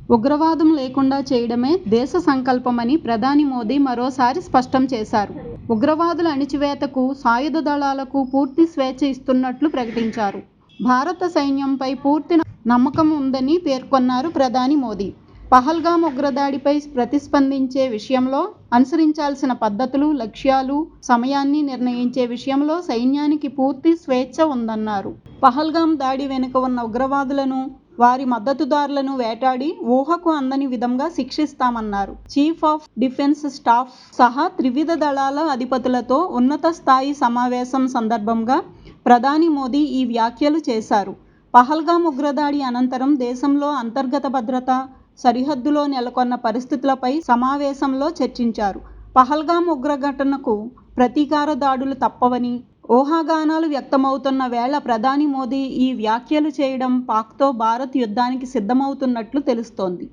ఉగ్రవాదం లేకుండా చేయడమే దేశ సంకల్పమని ప్రధాని మోదీ మరోసారి స్పష్టం చేశారు. ఉగ్రవాదుల అణిచివేతకు సాయుధ దళాలకు పూర్తి స్వేచ్ఛ ఇస్తున్నట్లు ప్రకటించారు. భారత సైన్యంపై పూర్తి నమ్మకం ఉందని పేర్కొన్నారు ప్రధాని మోదీ. పహల్గామ్ ఉగ్రదాడిపై ప్రతిస్పందించే విషయంలో అనుసరించాల్సిన పద్ధతులు, లక్ష్యాలు, సమయాన్ని నిర్ణయించే విషయంలో సైన్యానికి పూర్తి స్వేచ్ఛ ఉందన్నారు. పహల్గామ్ దాడి వెనుక ఉన్న ఉగ్రవాదులను, వారి మద్దతుదారులను వేటాడి ఊహకు అందని విధంగా శిక్షిస్తామన్నారు. చీఫ్ ఆఫ్ డిఫెన్స్ స్టాఫ్ సహా త్రివిధ దళాల అధిపతులతో ఉన్నత స్థాయి సమావేశం సందర్భంగా ప్రధాని మోదీ ఈ వ్యాఖ్యలు చేశారు. పహల్గామ్ ఉగ్రదాడి అనంతరం దేశంలో అంతర్గత భద్రత, సరిహద్దులో నెలకొన్న పరిస్థితులపై సమావేశంలో చర్చించారు. పహల్గామ్ ఉగ్రఘటనకు ప్రతీకార దాడులు తప్పవని ఊహాగానాలు వ్యక్తమవుతున్న వేళ ప్రధాని మోదీ ఈ వ్యాఖ్యలు చేయడం పాక్తో భారత్ యుద్ధానికి సిద్ధమవుతున్నట్లు తెలుస్తోంది.